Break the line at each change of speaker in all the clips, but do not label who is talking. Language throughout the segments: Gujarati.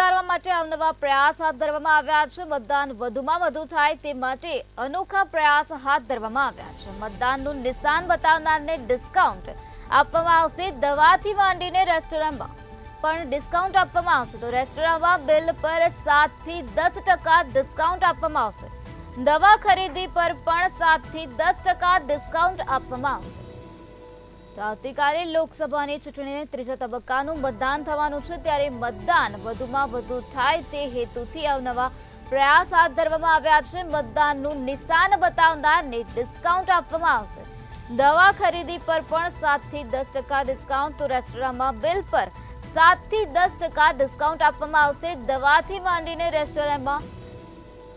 વધારવા માટે અવનવા પ્રયાસ હાથ ધરવામાં આવ્યા છે। મતદાન વધુમાં વધુ થાય તે માટે અનોખા પ્રયાસ હાથ ધરવામાં આવ્યા છે। મતદાનનું નિશાન બતાવનારને ડિસ્કાઉન્ટ આપવામાં આવશે। દવાથી માંડીને રેસ્ટોરન્ટમાં પણ ડિસ્કાઉન્ટ આપવામાં આવશે। તો રેસ્ટોરન્ટમાં બિલ પર 7 થી 10% ડિસ્કાઉન્ટ આપવામાં આવશે। દવા ખરીદી પર પણ 7 થી 10% ડિસ્કાઉન્ટ આપવામાં આવશે। તો આવતીકાલે લોકસભાની ચૂંટણીને ત્રીજા તબક્કાનું મતદાન થવાનું છે, ત્યારે મતદાન વધુમાં વધુ થાય તે હેતુથી અવનવા પ્રયાસ હાથ ધરવામાં આવ્યા છે। મતદાનનું નિશાન બતાવનારને ડિસ્કાઉન્ટ આપવામાં આવશે। દવા ખરીદી પર પણ 7 થી 10% ડિસ્કાઉન્ટ। તો રેસ્ટોરન્ટમાં બિલ પર 7 થી 10% ડિસ્કાઉન્ટ આપવામાં આવશે। દવાથી માંડીને રેસ્ટોરન્ટમાં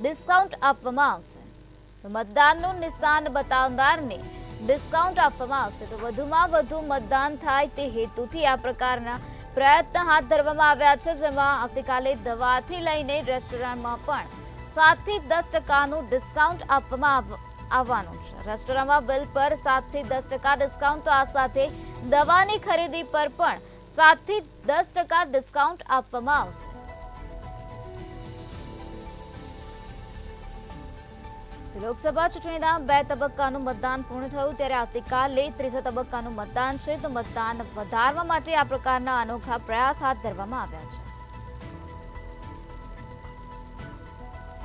ડિસ્કાઉન્ટ આપવામાં આવશે। તો મતદાનનું નિશાન બતાવનારને ડિસ્કાઉન્ટ આપવામાં આવશે। તો વધુમાં વધુ મતદાન થાય તે હેતુથી આ પ્રકારના પ્રયત્ન હાથ ધરવામાં આવ્યા છે, જેમાં આવતીકાલે દવાથી લઈને રેસ્ટોરન્ટમાં પણ 7 થી 10%નું ડિસ્કાઉન્ટ આપવામાં આવવાનું છે। રેસ્ટોરન્ટમાં બિલ પર 7 થી 10% ડિસ્કાઉન્ટ। તો આ સાથે દવાની ખરીદી પર પણ 7 થી 10% ડિસ્કાઉન્ટ આપવામાં આવશે। લોકસભા ચૂંટણીના 2 તબક્કાનું મતદાન પૂર્ણ થયું, ત્યારે આવતીકાલે ત્રીજા તબક્કાનું મતદાન છે। તો મતદાન વધારવા માટે આ પ્રકારના અનોખા પ્રયાસ હાથ ધરવામાં આવ્યા છે।